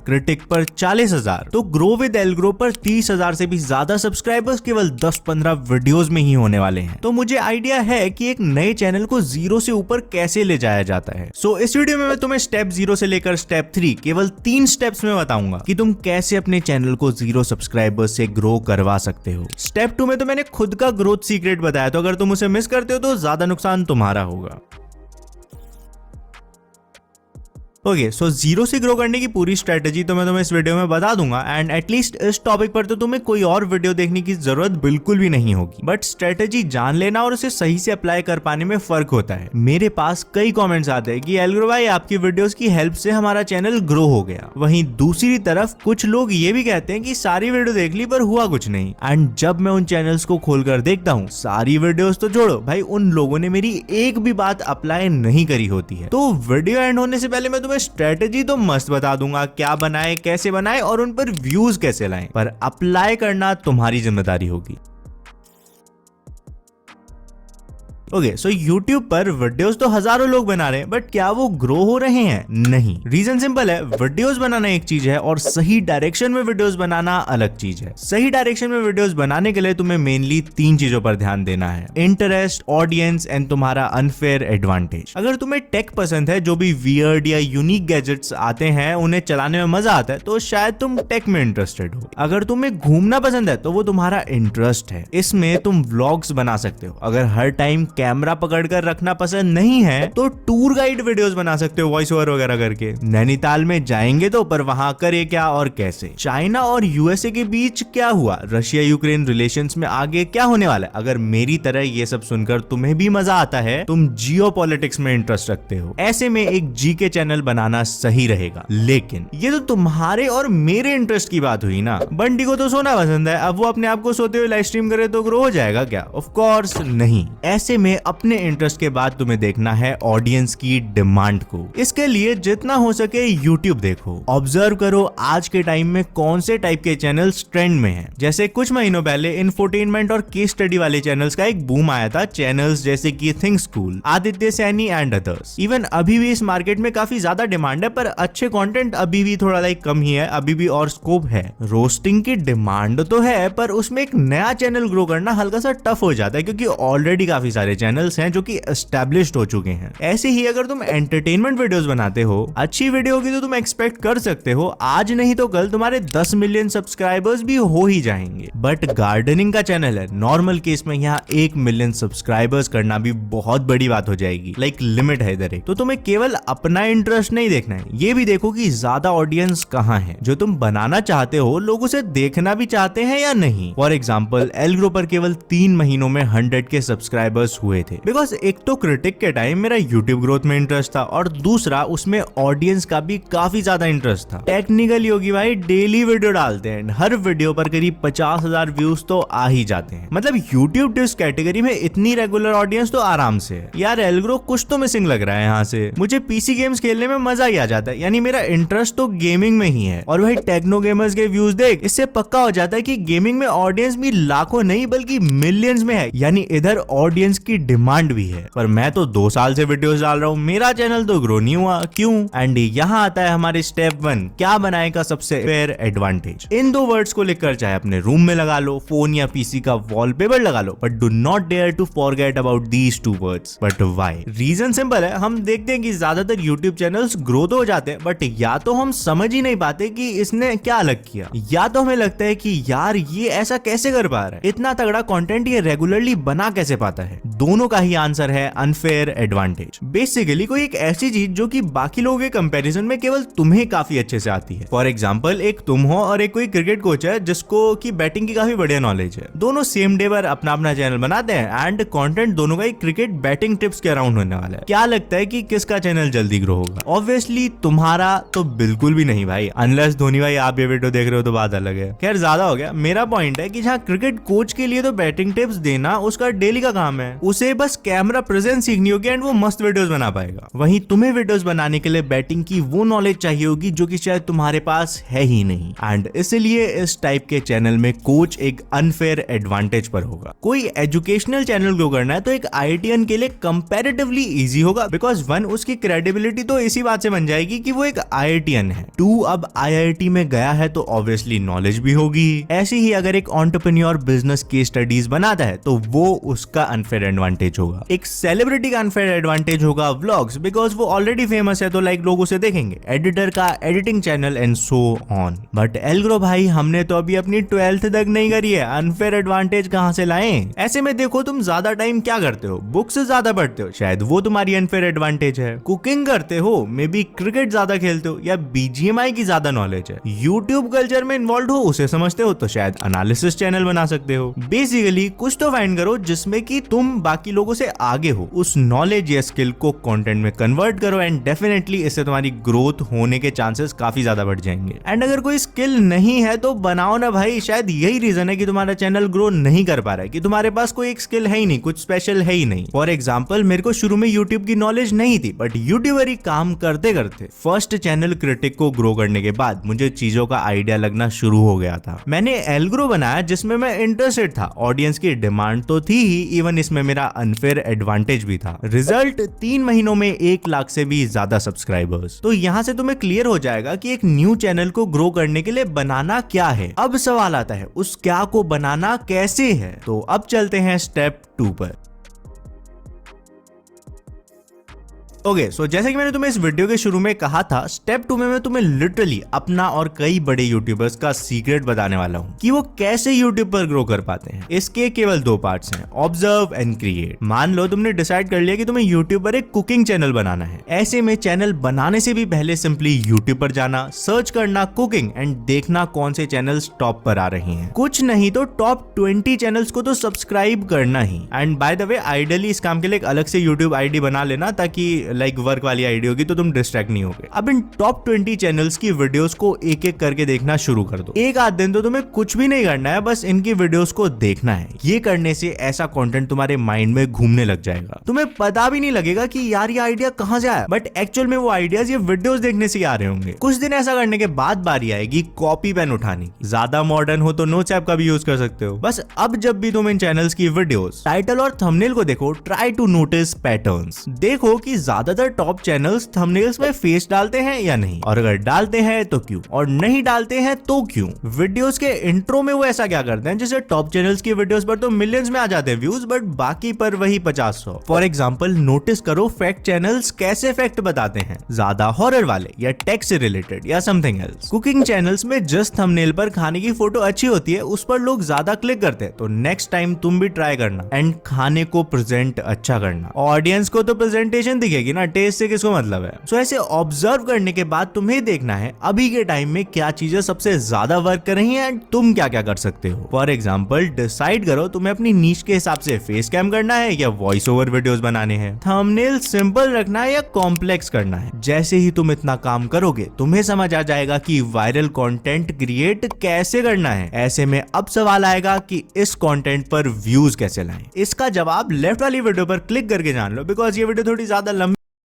Critic पर 40,000, तो grow with एल्ग्रो पर 30,000 से भी ज्यादा सब्सक्राइबर्स केवल 10-15 वीडियोस में ही होने वाले हैं। तो मुझे आइडिया है कि एक नए चैनल को 0 से ऊपर कैसे ले जाया जाता है। सो इस वीडियो में मैं तुम्हें स्टेप 0 से लेकर स्टेप 3 केवल 3 स्टेप्स में बताऊंगा कि तुम कैसे अपने चैनल को 0 सब्सक्राइबर्स से ग्रो करवा सकते हो। स्टेप 2 में तो मैंने खुद का ग्रोथ सीक्रेट बताया, तो अगर तुम उसे मिस करते हो तो ज्यादा नुकसान तुम्हारा होगा। ओके, सो 0 से ग्रो करने की पूरी स्ट्रेटेजी तो मैं तुम्हें इस वीडियो में बता दूंगा, एंड एटलीस्ट इस टॉपिक पर तो तुम्हें कोई और वीडियो देखने की जरूरत बिल्कुल भी नहीं होगी। बट स्ट्रेटेजी जान लेना और उसे सही से अप्लाई कर पाने में फर्क होता है। मेरे पास कई कमेंट्स आते हैं कि एल्ग्रो भाई आपकी वीडियोस की हेल्प से हमारा चैनल ग्रो हो गया। वहीं दूसरी तरफ कुछ लोग ये भी कहते हैं कि सारी वीडियो देख ली पर हुआ कुछ नहीं। एंड जब मैं उन चैनल्स को खोलकर देखता हूँ, सारी वीडियोस तो छोड़ो भाई, उन लोगों ने मेरी एक भी बात अप्लाई नहीं करी होती है। तो वीडियो एंड होने से पहले मैं तुम्हें स्ट्रेटेजी तो मस्त बता दूंगा, क्या बनाए, कैसे बनाए और उन पर व्यूज कैसे लाएं, पर अप्लाई करना तुम्हारी जिम्मेदारी होगी। ओके, सो YouTube पर वीडियोस तो हजारों लोग बना रहे हैं, बट क्या वो ग्रो हो रहे हैं? नहीं। रीजन सिंपल है, वीडियोस बनाना एक चीज है और सही डायरेक्शन में वीडियोस बनाना अलग चीज है। सही डायरेक्शन में वीडियोस बनाने के लिए तुम्हें मेनली 3 चीजों पर ध्यान देना है: इंटरेस्ट, ऑडियंस एंड तुम्हारा अनफेयर एडवांटेज। अगर तुम्हें टेक पसंद है, जो भी वियर्ड या यूनिक गैजेट्स आते हैं उन्हें चलाने में मजा आता है, तो शायद तुम टेक में इंटरेस्टेड हो। अगर तुम्हें घूमना पसंद है तो वो तुम्हारा इंटरेस्ट है, इसमें तुम व्लॉग्स बना सकते हो। अगर हर टाइम कैमरा पकड़कर रखना पसंद नहीं है तो टूर गाइड वीडियोस बना सकते हो, वॉइस ओवर वगैरह करके। नैनीताल में जाएंगे तो, पर वहां करे क्या और कैसे? चाइना और यूएसए के बीच क्या हुआ? रशिया यूक्रेन रिलेशंस में आगे क्या होने वाला है? अगर मेरी तरह ये सब सुनकर तुम्हें भी मजा आता है, तुम जियोपॉलिटिक्स में इंटरेस्ट रखते हो, ऐसे में एक जीके चैनल बनाना सही रहेगा। लेकिन ये तो तुम्हारे और मेरे इंटरेस्ट की बात हुई ना। बंटी को तो सोना पसंद है, अब वो अपने आप को सोते हुए लाइव स्ट्रीम करे तो ग्रो हो जाएगा क्या? ऑफ कोर्स नहीं। ऐसे में अपने इंटरेस्ट के बाद तुम्हें देखना है ऑडियंस की डिमांड को। इसके लिए जितना हो सके YouTube देखो, ऑब्जर्व करो आज के टाइम में कौन से टाइप के चैनल्स ट्रेंड में हैं। जैसे कुछ महीनों पहले इंफोटेनमेंट और केस स्टडी वाले चैनल्स का एक बूम आया था, चैनल्स जैसे कि think school, Aditya Saini and others. Even अभी भी इस मार्केट में काफी ज्यादा डिमांड है, पर अच्छे कंटेंट अभी भी थोड़ा कम ही है, अभी भी और स्कोप है। रोस्टिंग की डिमांड तो है, पर उसमें एक नया चैनल ग्रो करना हल्का सा टफ हो जाता है, क्योंकि ऑलरेडी काफी सारे चैनल्स हैं जो कि एस्टैब्लिश्ड हो चुके हैं। ऐसे ही अगर तुम एंटरटेनमेंट वीडियोस बनाते हो, अच्छी वीडियो होगी तो तुम एक्सपेक्ट कर सकते हो आज नहीं तो कल तुम्हारे 10 मिलियन सब्सक्राइबर्स भी हो ही जाएंगे। बट गार्डनिंग का चैनल है, नॉर्मल केस में यहाँ 1 मिलियन सब्सक्राइबर्स करना भी बहुत बड़ी बात हो जाएगी। लिमिट है इधर एक। तो तुम्हें केवल अपना इंटरेस्ट नहीं देखना है, ये भी देखो कि ज्यादा ऑडियंस कहाँ है। जो तुम बनाना चाहते हो लोग उसे देखना भी चाहते हैं या नहीं। फॉर एग्जाम्पल, एल्ग्रो पर केवल 3 महीनों में 100 के सब्सक्राइबर्स हुए थे। बिकॉज एक तो क्रिटिक के टाइम मेरा YouTube ग्रोथ में इंटरेस्ट था, और दूसरा उसमें ऑडियंस का भी काफी ज्यादा इंटरेस्ट था। टेक्निकल योगी भाई डेली वीडियो डालते हैं, हर वीडियो पर करीब 50,000 व्यूज तो आ ही जाते हैं। मतलब YouTube टिप्स कैटेगरी में इतनी रेगुलर ऑडियंस तो आराम से है। यार एल्ग्रो कुछ तो मिसिंग लग रहा है यहाँ से। मुझे पीसी गेम्स खेलने में मजा ही आ जाता है, यानी मेरा इंटरेस्ट तो गेमिंग में ही है। और भाई टेक्नो गेमर्स के व्यूज देख, इससे पक्का हो जाता है कि गेमिंग में ऑडियंस भी लाखों नहीं बल्कि मिलियंस में है, यानी इधर ऑडियंस की डिमांड भी है। पर मैं तो 2 साल से वीडियोस डाल रहा हूँ, मेरा चैनल तो ग्रो नहीं हुआ, क्यों? एंड यहाँ आता है हमारे स्टेप 1, क्या बनाए का सबसे फेयर एडवांटेज। इन 2 वर्ड्स को लिखकर चाहे अपने रूम में लगा लो, फोन या पीसी का वॉलपेपर लगा लो, but do not dare to forget about these 2 words. But why? Reason simple है, हम देखते हैं कि ज्यादातर यूट्यूब चैनल्स ग्रो तो हो जाते हैं, बट या तो हम समझ ही नहीं पाते कि इसने क्या अलग किया, या तो हमें लगता है कि यार ये ऐसा कैसे कर पा रहा है, इतना तगड़ा कंटेंट ये रेगुलरली बना कैसे पाता है। दोनों का ही आंसर है अनफेयर एडवांटेज। बेसिकली कोई एक ऐसी चीज जो कि बाकी लोगों के कंपैरिजन में केवल तुम्हें काफी अच्छे से आती है। फॉर एग्जांपल, एक तुम हो और एक कोई क्रिकेट कोच है जिसको की बैटिंग की काफी बढ़िया नॉलेज है। दोनों सेम डे पर अपना अपना चैनल बनाते हैं एंड कंटेंट दोनों का ही क्रिकेट बैटिंग टिप्स के अराउंड होने वाला है। क्या लगता है कि किसका चैनल जल्दी ग्रो होगा? ऑब्वियसली तुम्हारा तो बिल्कुल भी नहीं भाई, अनलेस धोनी भाई आप ये वीडियो देख रहे हो तो बात अलग है। खैर ज्यादा हो गया। मेरा पॉइंट है कि जहाँ क्रिकेट कोच के लिए तो बैटिंग टिप्स देना उसका डेली का काम है, उसे बस कैमरा प्रेजेंस सीखनी होगी एंड वो मस्त वीडियोस बना पाएगा। वहीं तुम्हें वीडियोस बनाने के लिए बैटिंग की वो नॉलेज चाहिए होगी जो कि शायद तुम्हारे पास है ही नहीं, एंड इसलिए इस टाइप के चैनल में कोच एक अनफेयर एडवांटेज पर होगा। कोई एजुकेशनल चैनल ग्रो करना है तो एक आईआईटीएन के लिए कंपैरेटिवली इजी होगा, बिकॉज वन, उसकी क्रेडिबिलिटी तो इसी बात से बन जाएगी कि वो एक आईआईटीएन है। टू, अब आईआईटी में गया है तो ऑब्वियसली नॉलेज भी होगी। ऐसे ही अगर एक एंटरप्रेन्योर बिजनेस केस स्टडीज बनाता है तो वो उसका अनफेयर एडवांटेज होगा। एक सेलिब्रिटी का अनफेयर एडवांटेज होगा व्लॉग्स, बिकॉज वो ऑलरेडी फेमस है तो लाइक लोग उसे देखेंगे। एडिटर का editing channel and so on. But एल्ग्रो भाई, हमने तो अभी अपनी 12th तक नहीं करी है, अनफेयर एडवांटेज कहां से लाएं? ऐसे में देखो, तुम ज्यादा टाइम क्या करते हो? बुक्स ज्यादा पढ़ते हो, शायद वो तुम्हारी अनफेयर एडवांटेज है। कुकिंग करते हो, मे बी क्रिकेट ज्यादा खेलते हो, या बीजीएमआई की ज्यादा नॉलेज है। यूट्यूब कल्चर में इन्वॉल्व हो, उसे समझते हो, तो शायद एनालिसिस चैनल बना सकते हो। बेसिकली कुछ तो फाइंड करो जिसमें कि तुम बाकी लोगों से आगे हो, उस नॉलेज या स्किल को कंटेंट में कन्वर्ट करो एंड डेफिनेटली इससे तुम्हारी ग्रोथ होने के चांसेस काफी ज्यादा बढ़ जाएंगे। एंड अगर कोई स्किल नहीं है तो बनाओ ना भाई, शायद यही रीजन है कि तुम्हारा चैनल ग्रो नहीं कर पा रहा है कि तुम्हारे पास कोई एक स्किल है ही नहीं, कुछ स्पेशल है ही नहीं। फॉर एग्जाम्पल, मेरे को शुरू में यूट्यूब की नॉलेज नहीं थी, बट यूट्यूबर ही काम करते करते फर्स्ट चैनल क्रिटिक को ग्रो करने के बाद मुझे चीजों का आइडिया लगना शुरू हो गया था। मैंने एल्ग्रो बनाया जिसमें मैं इंटरेस्टेड था, ऑडियंस की डिमांड तो थी ही, इवन इसमें मेरा अनफेयर एडवांटेज भी था। रिजल्ट 3 महीनों में 1 लाख से भी ज्यादा सब्सक्राइबर्स। तो यहाँ से तुम्हें क्लियर हो जाएगा कि एक न्यू चैनल को ग्रो करने के लिए बनाना क्या है। अब सवाल आता है, उस क्या को बनाना कैसे है? तो अब चलते हैं स्टेप 2 पर। ओके, सो जैसे कि मैंने तुम्हें इस वीडियो के शुरू में कहा था, स्टेप 2 में मैं तुम्हें लिटरली अपना और कई बड़े यूट्यूबर्स का सीक्रेट बताने वाला हूँ कि वो कैसे यूट्यूब पर ग्रो कर पाते हैं। इसके केवल 2 पार्ट्स हैं, ऑब्जर्व एंड क्रिएट। मान लो तुमने डिसाइड कर लिया कि तुम्हें यूट्यूब पर एक कुकिंग चैनल बनाना है। ऐसे में चैनल बनाने से भी पहले सिंपली यूट्यूब पर जाना, सर्च करना कुकिंग एंड देखना कौन से चैनल्स टॉप पर आ रहे हैं। कुछ नहीं तो टॉप 20 चैनल्स को तो सब्सक्राइब करना ही। And by the way, ideally इस काम के लिए एक अलग से यूट्यूब आईडी बना लेना, ताकि लाइक वर्क वाली आईडी होगी तो तुम डिस्ट्रैक्ट नहीं होगे। अब इन टॉप 20 चैनल्स की वीडियोस को एक एक करके देखना शुरू कर दो। एक आध दिन तो तुम्हें कुछ भी नहीं करना है, बस इनकी वीडियोस को देखना है। ये करने से ऐसा कंटेंट तुम्हारे माइंड में घूमने लग जाएगा, तुम्हें पता भी नहीं लगेगा कि यार ये आइडिया कहां से आया, बट एक्चुअल में वो आइडियाज ये वीडियोस देखने से आ रहे होंगे। कुछ दिन ऐसा करने के बाद बारी आएगी कॉपी पेन उठाने की। ज्यादा मॉडर्न हो तो नोट्स ऐप का भी यूज कर सकते हो। बस अब जब भी तुम इन चैनल्स की वीडियोस टाइटल और थंबनेल को देखो, ट्राई टू नोटिस पैटर्न्स। देखो कि ज्यादातर टॉप चैनल्स थंबनेल्स में फेस डालते हैं या नहीं, और अगर डालते हैं तो क्यों, और नहीं डालते हैं तो क्यों। वीडियोस के इंट्रो में वो ऐसा क्या करते हैं, जैसे टॉप चैनल्स की वीडियोस पर तो मिलियंस में आ जाते हैं व्यूज, बट बाकी पर वही 50-100। फॉर एग्जांपल, नोटिस करो फैक्ट चैनल्स कैसे फैक्ट बताते हैं, ज्यादा हॉरर वाले या टेक से रिलेटेड या समथिंग एल्स। कुकिंग चैनल्स में जस्ट थंबनेल पर खाने की फोटो अच्छी होती है, उस पर लोग ज्यादा क्लिक करते हैं, तो नेक्स्ट टाइम तुम भी ट्राई करना एंड खाने को प्रेजेंट अच्छा करना। ऑडियंस को तो प्रेजेंटेशन दिखेगी ना, टेस्ट से किसको मतलब है। सो ऐसे ऑब्जर्व करने के बाद तुम्हें देखना है अभी के टाइम में क्या चीजें सबसे ज्यादा वर्क कर रही हैं एंड तुम क्या क्या कर सकते हो। फॉर एग्जांपल, डिसाइड करो तुम्हें अपनी नीश के हिसाब से फेस कैम करना है या वॉइस ओवर वीडियोस बनाने हैं, थंबनेल सिंपल रखना है या कॉम्प्लेक्स करना है। जैसे ही तुम इतना काम करोगे, तुम्हें समझ आ जाएगा कि वायरल कंटेंट क्रिएट कैसे करना है। ऐसे में अब सवाल आएगा कि इस कंटेंट पर व्यूज कैसे लाएं। इसका जवाब लेफ्ट वाली वीडियो पर क्लिक करके जान लो, बिकॉज ये वीडियो थोड़ी ज्यादा लंबी